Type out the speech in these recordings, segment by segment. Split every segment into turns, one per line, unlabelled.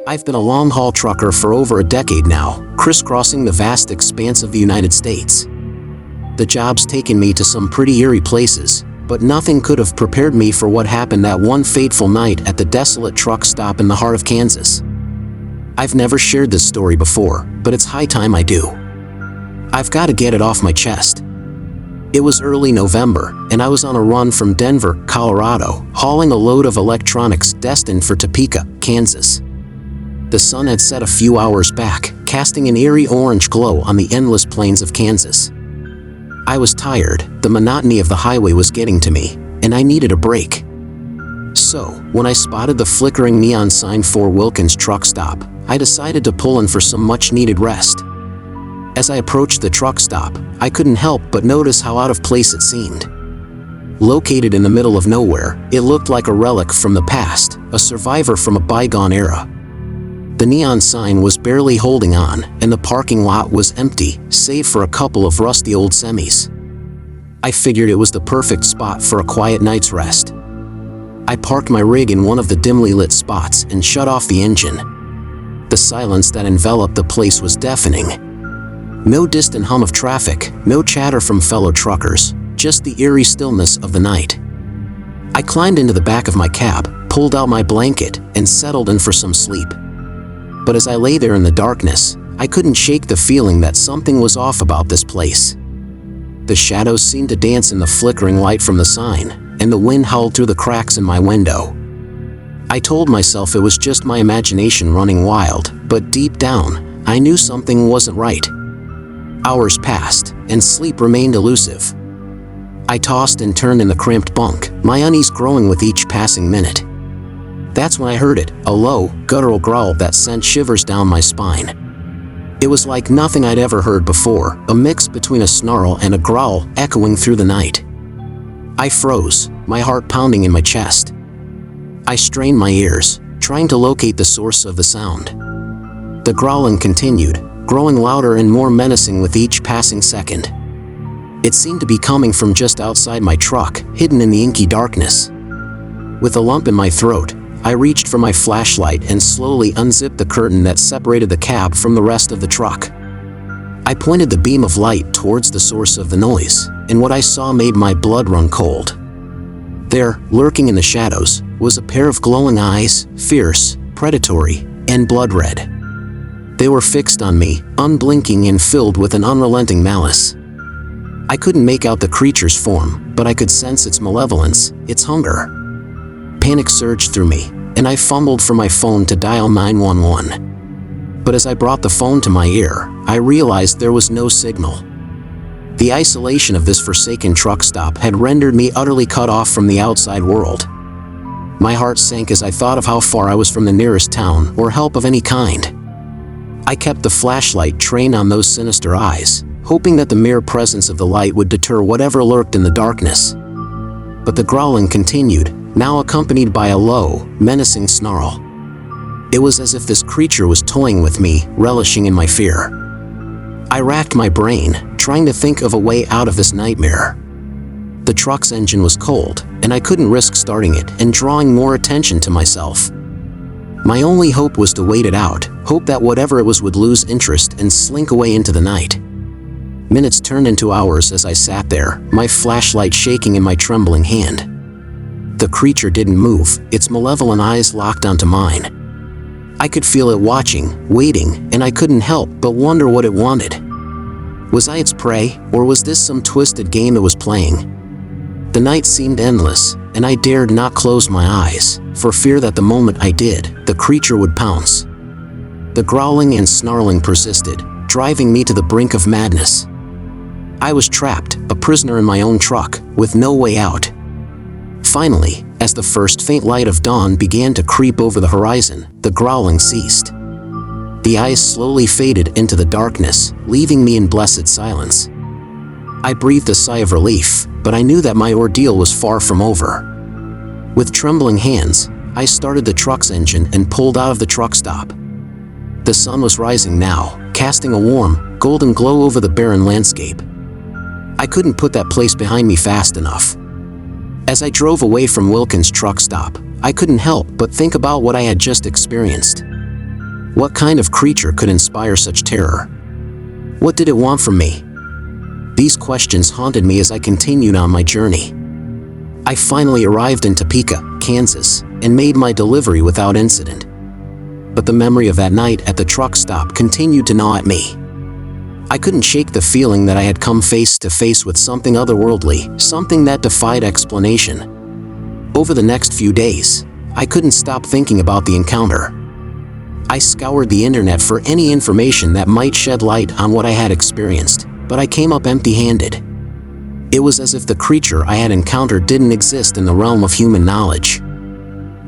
I've been a long-haul trucker for over a decade now, crisscrossing the vast expanse of the United States. The job's taken me to some pretty eerie places, but nothing could have prepared me for what happened that one fateful night at the desolate truck stop in the heart of Kansas. I've never shared this story before, but it's high time I do. I've got to get it off my chest. It was early November, and I was on a run from Denver, Colorado, hauling a load of electronics destined for Topeka, Kansas. The sun had set a few hours back, casting an eerie orange glow on the endless plains of Kansas. I was tired, the monotony of the highway was getting to me, and I needed a break. So, when I spotted the flickering neon sign for Wilkins truck stop, I decided to pull in for some much-needed rest. As I approached the truck stop, I couldn't help but notice how out of place it seemed. Located in the middle of nowhere, it looked like a relic from the past, a survivor from a bygone era. The neon sign was barely holding on, and the parking lot was empty, save for a couple of rusty old semis. I figured it was the perfect spot for a quiet night's rest. I parked my rig in one of the dimly lit spots and shut off the engine. The silence that enveloped the place was deafening. No distant hum of traffic, no chatter from fellow truckers, just the eerie stillness of the night. I climbed into the back of my cab, pulled out my blanket, and settled in for some sleep. But as I lay there in the darkness, I couldn't shake the feeling that something was off about this place. The shadows seemed to dance in the flickering light from the sign, and the wind howled through the cracks in my window. I told myself it was just my imagination running wild, but deep down, I knew something wasn't right. Hours passed, and sleep remained elusive. I tossed and turned in the cramped bunk, my unease growing with each passing minute. That's when I heard it, a low, guttural growl that sent shivers down my spine. It was like nothing I'd ever heard before, a mix between a snarl and a growl echoing through the night. I froze, my heart pounding in my chest. I strained my ears, trying to locate the source of the sound. The growling continued, growing louder and more menacing with each passing second. It seemed to be coming from just outside my truck, hidden in the inky darkness. With a lump in my throat, I reached for my flashlight and slowly unzipped the curtain that separated the cab from the rest of the truck. I pointed the beam of light towards the source of the noise, and what I saw made my blood run cold. There, lurking in the shadows, was a pair of glowing eyes, fierce, predatory, and blood red. They were fixed on me, unblinking and filled with an unrelenting malice. I couldn't make out the creature's form, but I could sense its malevolence, its hunger. Panic surged through me, and I fumbled for my phone to dial 911. But as I brought the phone to my ear, I realized there was no signal. The isolation of this forsaken truck stop had rendered me utterly cut off from the outside world. My heart sank as I thought of how far I was from the nearest town or help of any kind. I kept the flashlight trained on those sinister eyes, hoping that the mere presence of the light would deter whatever lurked in the darkness. But the growling continued, now accompanied by a low, menacing snarl. It was as if this creature was toying with me, relishing in my fear. I racked my brain, trying to think of a way out of this nightmare. The truck's engine was cold, and I couldn't risk starting it and drawing more attention to myself. My only hope was to wait it out, hope that whatever it was would lose interest and slink away into the night. Minutes turned into hours as I sat there, my flashlight shaking in my trembling hand. The creature didn't move, its malevolent eyes locked onto mine. I could feel it watching, waiting, and I couldn't help but wonder what it wanted. Was I its prey, or was this some twisted game it was playing? The night seemed endless, and I dared not close my eyes, for fear that the moment I did, the creature would pounce. The growling and snarling persisted, driving me to the brink of madness. I was trapped, a prisoner in my own truck, with no way out. Finally, as the first faint light of dawn began to creep over the horizon, the growling ceased. The eyes slowly faded into the darkness, leaving me in blessed silence. I breathed a sigh of relief, but I knew that my ordeal was far from over. With trembling hands, I started the truck's engine and pulled out of the truck stop. The sun was rising now, casting a warm, golden glow over the barren landscape. I couldn't put that place behind me fast enough. As I drove away from Wilkins' truck stop, I couldn't help but think about what I had just experienced. What kind of creature could inspire such terror? What did it want from me? These questions haunted me as I continued on my journey. I finally arrived in Topeka, Kansas, and made my delivery without incident. But the memory of that night at the truck stop continued to gnaw at me. I couldn't shake the feeling that I had come face to face with something otherworldly, something that defied explanation. Over the next few days, I couldn't stop thinking about the encounter. I scoured the internet for any information that might shed light on what I had experienced, but I came up empty-handed. It was as if the creature I had encountered didn't exist in the realm of human knowledge.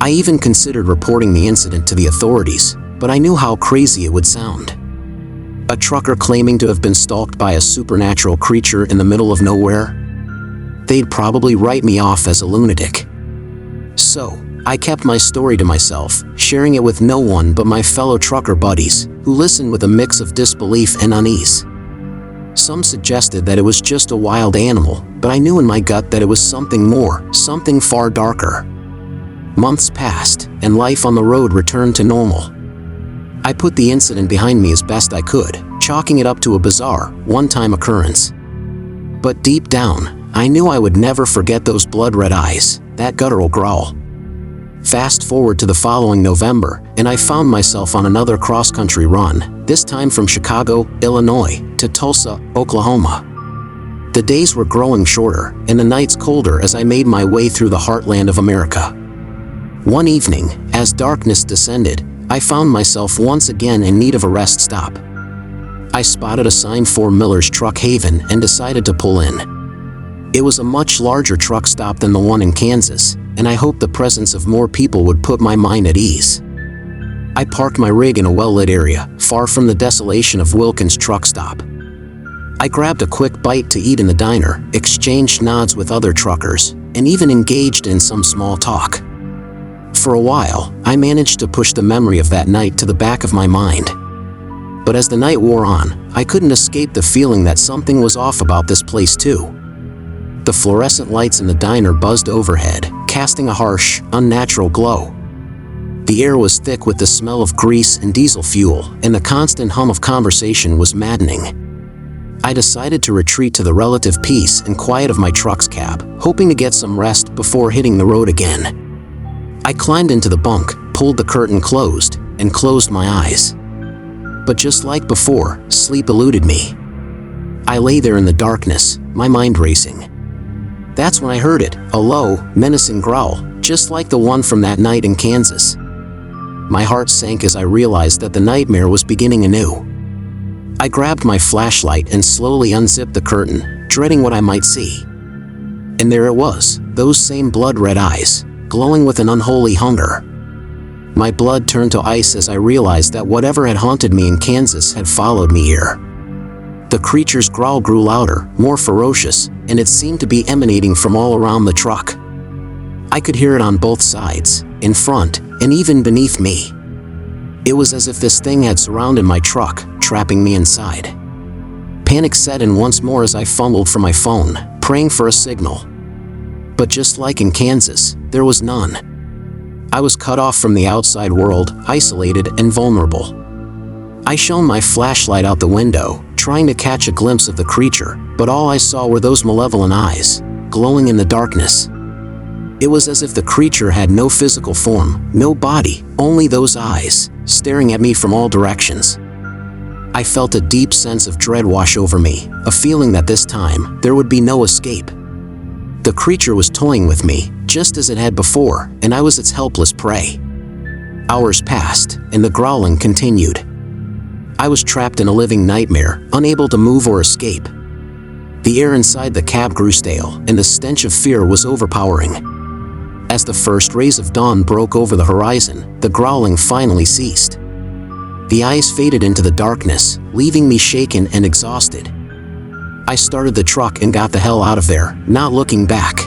I even considered reporting the incident to the authorities, but I knew how crazy it would sound. A trucker claiming to have been stalked by a supernatural creature in the middle of nowhere? They'd probably write me off as a lunatic. So, I kept my story to myself, sharing it with no one but my fellow trucker buddies, who listened with a mix of disbelief and unease. Some suggested that it was just a wild animal, but I knew in my gut that it was something more, something far darker. Months passed, and life on the road returned to normal. I put the incident behind me as best I could, chalking it up to a bizarre, one-time occurrence. But deep down, I knew I would never forget those blood-red eyes, that guttural growl. Fast forward to the following November, and I found myself on another cross-country run, this time from Chicago, Illinois, to Tulsa, Oklahoma. The days were growing shorter, and the nights colder as I made my way through the heartland of America. One evening, as darkness descended, I found myself once again in need of a rest stop. I spotted a sign for Miller's Truck Haven and decided to pull in. It was a much larger truck stop than the one in Kansas, and I hoped the presence of more people would put my mind at ease. I parked my rig in a well-lit area, far from the desolation of Wilkins' truck stop. I grabbed a quick bite to eat in the diner, exchanged nods with other truckers, and even engaged in some small talk. For a while, I managed to push the memory of that night to the back of my mind. But as the night wore on, I couldn't escape the feeling that something was off about this place too. The fluorescent lights in the diner buzzed overhead, casting a harsh, unnatural glow. The air was thick with the smell of grease and diesel fuel, and the constant hum of conversation was maddening. I decided to retreat to the relative peace and quiet of my truck's cab, hoping to get some rest before hitting the road again. I climbed into the bunk, pulled the curtain closed, and closed my eyes. But just like before, sleep eluded me. I lay there in the darkness, my mind racing. That's when I heard it, a low, menacing growl, just like the one from that night in Kansas. My heart sank as I realized that the nightmare was beginning anew. I grabbed my flashlight and slowly unzipped the curtain, dreading what I might see. And there it was, those same blood-red eyes, glowing with an unholy hunger. My blood turned to ice as I realized that whatever had haunted me in Kansas had followed me here. The creature's growl grew louder, more ferocious, and it seemed to be emanating from all around the truck. I could hear it on both sides, in front, and even beneath me. It was as if this thing had surrounded my truck, trapping me inside. Panic set in once more as I fumbled for my phone, praying for a signal. But just like in Kansas, there was none. I was cut off from the outside world, isolated and vulnerable. I shone my flashlight out the window, trying to catch a glimpse of the creature, but all I saw were those malevolent eyes, glowing in the darkness. It was as if the creature had no physical form, no body, only those eyes, staring at me from all directions. I felt a deep sense of dread wash over me, a feeling that this time, there would be no escape. The creature was toying with me, just as it had before, and I was its helpless prey. Hours passed, and the growling continued. I was trapped in a living nightmare, unable to move or escape. The air inside the cab grew stale, and the stench of fear was overpowering. As the first rays of dawn broke over the horizon, the growling finally ceased. The eyes faded into the darkness, leaving me shaken and exhausted. I started the truck and got the hell out of there, not looking back.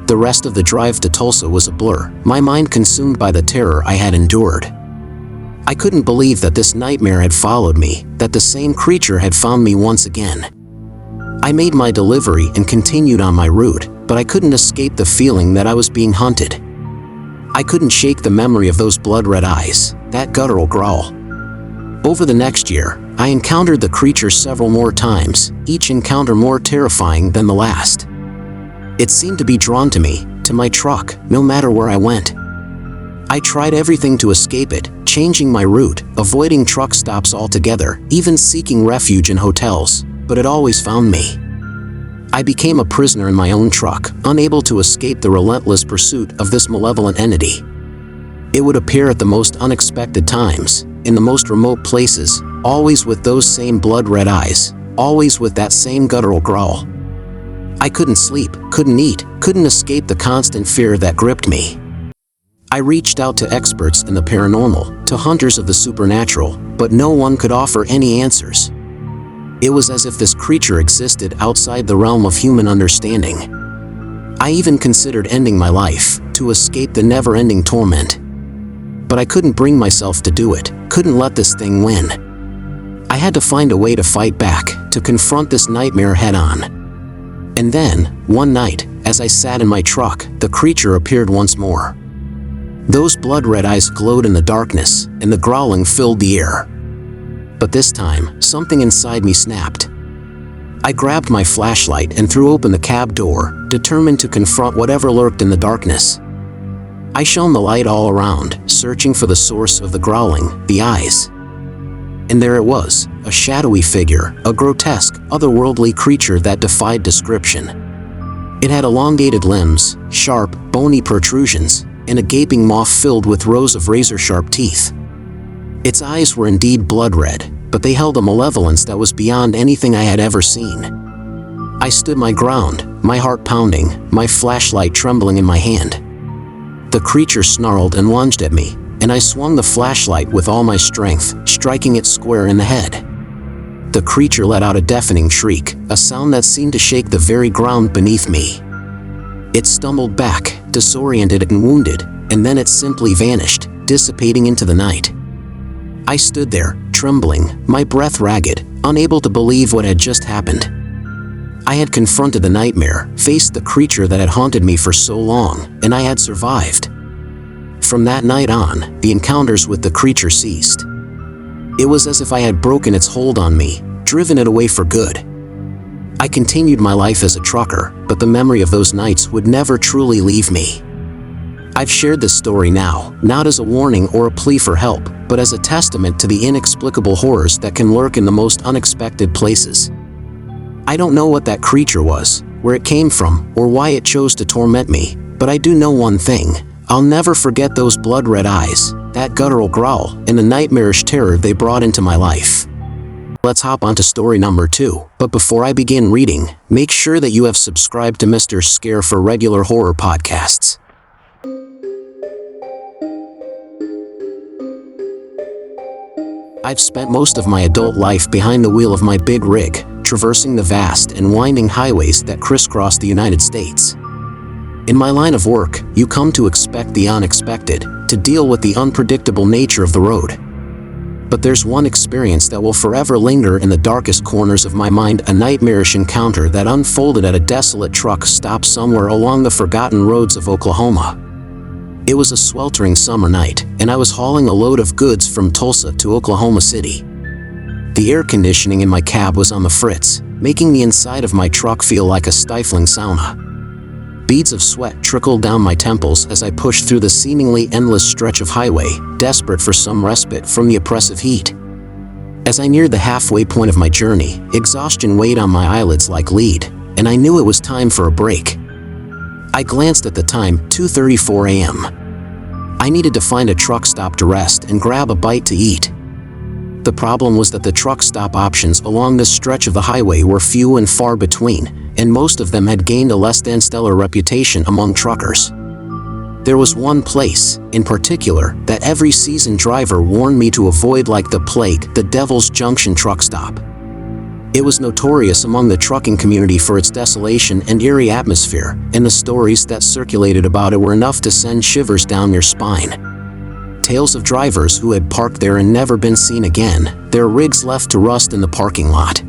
The rest of the drive to Tulsa was a blur, my mind consumed by the terror I had endured. I couldn't believe that this nightmare had followed me, that the same creature had found me once again. I made my delivery and continued on my route, but I couldn't escape the feeling that I was being hunted. I couldn't shake the memory of those blood-red eyes, that guttural growl, Over the next year, I encountered the creature several more times, each encounter more terrifying than the last. It seemed to be drawn to me, to my truck, no matter where I went. I tried everything to escape it, changing my route, avoiding truck stops altogether, even seeking refuge in hotels, but it always found me. I became a prisoner in my own truck, unable to escape the relentless pursuit of this malevolent entity. It would appear at the most unexpected times, in the most remote places, always with those same blood-red eyes, always with that same guttural growl. I couldn't sleep, couldn't eat, couldn't escape the constant fear that gripped me. I reached out to experts in the paranormal, to hunters of the supernatural, but no one could offer any answers. It was as if this creature existed outside the realm of human understanding. I even considered ending my life, to escape the never-ending torment. But I couldn't bring myself to do it, couldn't let this thing win. I had to find a way to fight back, to confront this nightmare head-on. And then, one night, as I sat in my truck, the creature appeared once more. Those blood-red eyes glowed in the darkness, and the growling filled the air. But this time, something inside me snapped. I grabbed my flashlight and threw open the cab door, determined to confront whatever lurked in the darkness. I shone the light all around, searching for the source of the growling, the eyes. And there it was, a shadowy figure, a grotesque, otherworldly creature that defied description. It had elongated limbs, sharp, bony protrusions, and a gaping maw filled with rows of razor-sharp teeth. Its eyes were indeed blood-red, but they held a malevolence that was beyond anything I had ever seen. I stood my ground, my heart pounding, my flashlight trembling in my hand. The creature snarled and lunged at me, and I swung the flashlight with all my strength, striking it square in the head. The creature let out a deafening shriek, a sound that seemed to shake the very ground beneath me. It stumbled back, disoriented and wounded, and then it simply vanished, dissipating into the night. I stood there, trembling, my breath ragged, unable to believe what had just happened. I had confronted the nightmare, faced the creature that had haunted me for so long, and I had survived. From that night on, the encounters with the creature ceased. It was as if I had broken its hold on me, driven it away for good. I continued my life as a trucker, but the memory of those nights would never truly leave me. I've shared this story now, not as a warning or a plea for help, but as a testament to the inexplicable horrors that can lurk in the most unexpected places. I don't know what that creature was, where it came from, or why it chose to torment me, but I do know one thing. I'll never forget those blood-red eyes, that guttural growl, and the nightmarish terror they brought into my life. Let's hop onto story number 2, but before I begin reading, make sure that you have subscribed to Mr. Scare for regular horror podcasts. I've spent most of my adult life behind the wheel of my big rig, traversing the vast and winding highways that crisscross the United States. In my line of work, you come to expect the unexpected, to deal with the unpredictable nature of the road. But there's one experience that will forever linger in the darkest corners of my mind, a nightmarish encounter that unfolded at a desolate truck stop somewhere along the forgotten roads of Oklahoma. It was a sweltering summer night, and I was hauling a load of goods from Tulsa to Oklahoma City. The air conditioning in my cab was on the fritz, making the inside of my truck feel like a stifling sauna. Beads of sweat trickled down my temples as I pushed through the seemingly endless stretch of highway, desperate for some respite from the oppressive heat. As I neared the halfway point of my journey, exhaustion weighed on my eyelids like lead, and I knew it was time for a break. I glanced at the time, 2:34 a.m. I needed to find a truck stop to rest and grab a bite to eat. The problem was that the truck stop options along this stretch of the highway were few and far between, and most of them had gained a less than stellar reputation among truckers. There was one place, in particular, that every seasoned driver warned me to avoid like the plague, the Devil's Junction truck stop. It was notorious among the trucking community for its desolation and eerie atmosphere, and the stories that circulated about it were enough to send shivers down your spine. Tales of drivers who had parked there and never been seen again, their rigs left to rust in the parking lot.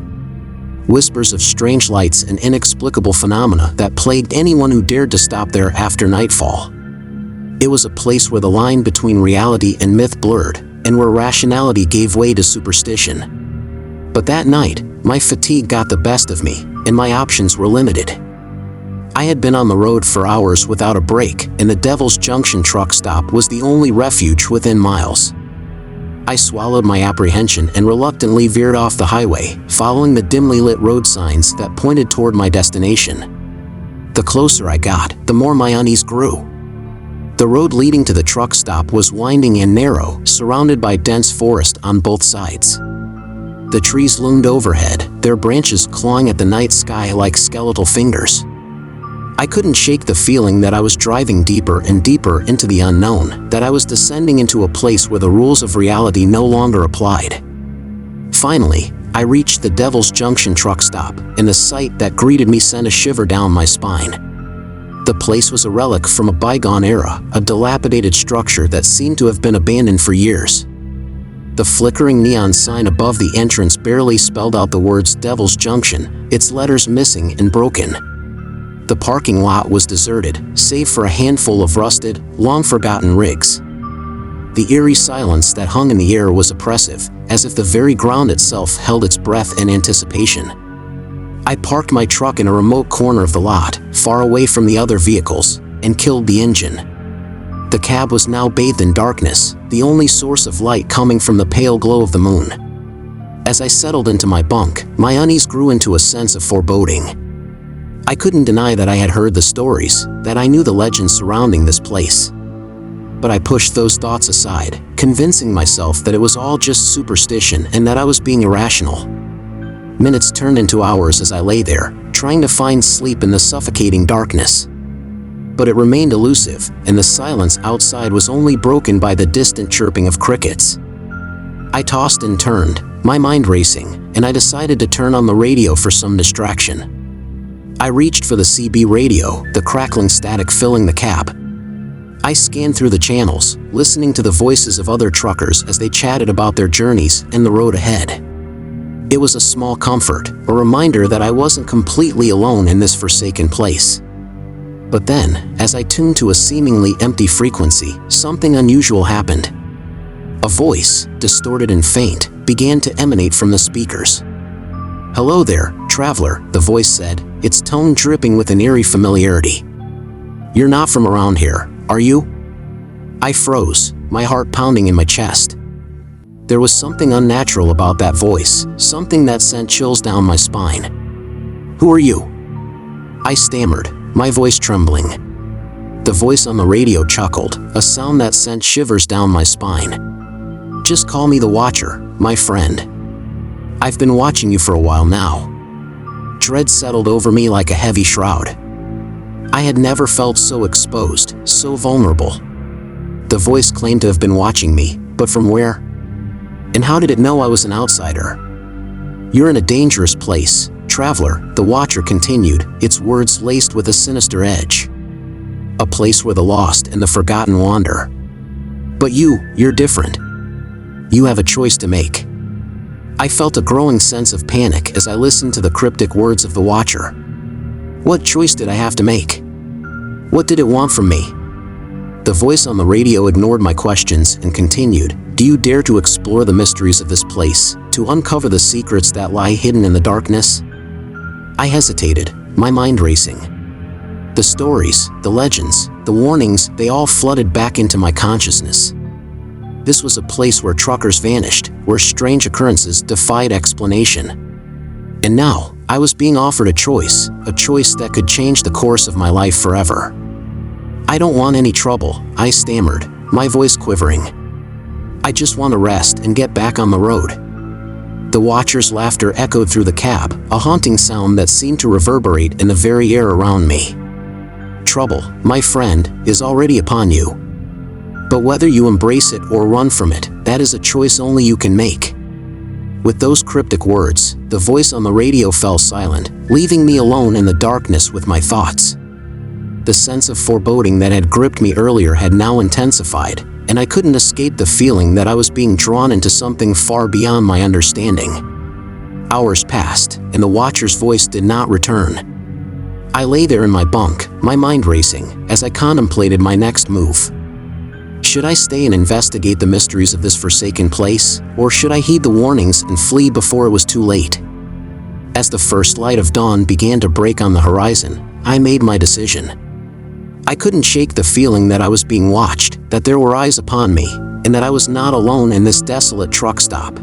Whispers of strange lights and inexplicable phenomena that plagued anyone who dared to stop there after nightfall. It was a place where the line between reality and myth blurred, and where rationality gave way to superstition. But that night, my fatigue got the best of me, and my options were limited. I had been on the road for hours without a break, and the Devil's Junction truck stop was the only refuge within miles. I swallowed my apprehension and reluctantly veered off the highway, following the dimly lit road signs that pointed toward my destination. The closer I got, the more my unease grew. The road leading to the truck stop was winding and narrow, surrounded by dense forest on both sides. The trees loomed overhead, their branches clawing at the night sky like skeletal fingers. I couldn't shake the feeling that I was driving deeper and deeper into the unknown, that I was descending into a place where the rules of reality no longer applied. Finally, I reached the Devil's Junction truck stop, and the sight that greeted me sent a shiver down my spine. The place was a relic from a bygone era, a dilapidated structure that seemed to have been abandoned for years. The flickering neon sign above the entrance barely spelled out the words Devil's Junction, its letters missing and broken. The parking lot was deserted, save for a handful of rusted, long-forgotten rigs. The eerie silence that hung in the air was oppressive, as if the very ground itself held its breath in anticipation. I parked my truck in a remote corner of the lot, far away from the other vehicles, and killed the engine. The cab was now bathed in darkness, the only source of light coming from the pale glow of the moon. As I settled into my bunk, my unease grew into a sense of foreboding. I couldn't deny that I had heard the stories, that I knew the legends surrounding this place. But I pushed those thoughts aside, convincing myself that it was all just superstition and that I was being irrational. Minutes turned into hours as I lay there, trying to find sleep in the suffocating darkness. But it remained elusive, and the silence outside was only broken by the distant chirping of crickets. I tossed and turned, my mind racing, and I decided to turn on the radio for some distraction. I reached for the CB radio, the crackling static filling the cab. I scanned through the channels, listening to the voices of other truckers as they chatted about their journeys and the road ahead. It was a small comfort, a reminder that I wasn't completely alone in this forsaken place. But then, as I tuned to a seemingly empty frequency, something unusual happened. A voice, distorted and faint, began to emanate from the speakers. "Hello there, traveler," the voice said, its tone dripping with an eerie familiarity. "You're not from around here, are you?" I froze, my heart pounding in my chest. There was something unnatural about that voice, something that sent chills down my spine. "Who are you?" I stammered, my voice trembling. The voice on the radio chuckled, a sound that sent shivers down my spine. "Just call me the Watcher, my friend. I've been watching you for a while now." Dread settled over me like a heavy shroud. I had never felt so exposed, so vulnerable. The voice claimed to have been watching me, but from where? And how did it know I was an outsider? "You're in a dangerous place, traveler," the Watcher continued, its words laced with a sinister edge. "A place where the lost and the forgotten wander. But you're different. You have a choice to make." I felt a growing sense of panic as I listened to the cryptic words of the Watcher. What choice did I have to make? What did it want from me? The voice on the radio ignored my questions and continued, "Do you dare to explore the mysteries of this place, to uncover the secrets that lie hidden in the darkness?" I hesitated, my mind racing. The stories, the legends, the warnings, they all flooded back into my consciousness. This was a place where truckers vanished, where strange occurrences defied explanation. And now, I was being offered a choice that could change the course of my life forever. "I don't want any trouble," I stammered, my voice quivering. "I just want to rest and get back on the road." The Watcher's laughter echoed through the cab, a haunting sound that seemed to reverberate in the very air around me. "Trouble, my friend, is already upon you. But whether you embrace it or run from it, that is a choice only you can make." With those cryptic words, the voice on the radio fell silent, leaving me alone in the darkness with my thoughts. The sense of foreboding that had gripped me earlier had now intensified, and I couldn't escape the feeling that I was being drawn into something far beyond my understanding. Hours passed, and the Watcher's voice did not return. I lay there in my bunk, my mind racing, as I contemplated my next move. Should I stay and investigate the mysteries of this forsaken place, or should I heed the warnings and flee before it was too late? As the first light of dawn began to break on the horizon, I made my decision. I couldn't shake the feeling that I was being watched, that there were eyes upon me, and that I was not alone in this desolate truck stop.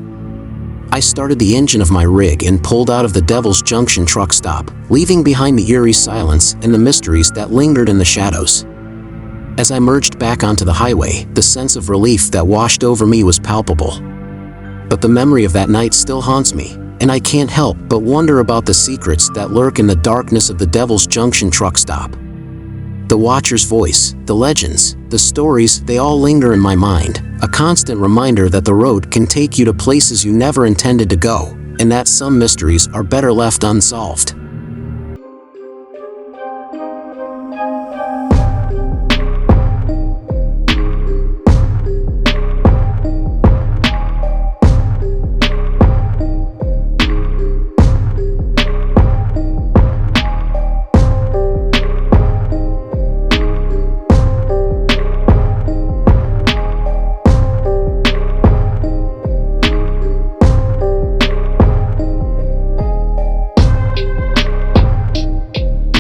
I started the engine of my rig and pulled out of the Devil's Junction truck stop, leaving behind the eerie silence and the mysteries that lingered in the shadows. As I merged back onto the highway, the sense of relief that washed over me was palpable. But the memory of that night still haunts me, and I can't help but wonder about the secrets that lurk in the darkness of the Devil's Junction truck stop. The Watcher's voice, the legends, the stories, they all linger in my mind, a constant reminder that the road can take you to places you never intended to go, and that some mysteries are better left unsolved.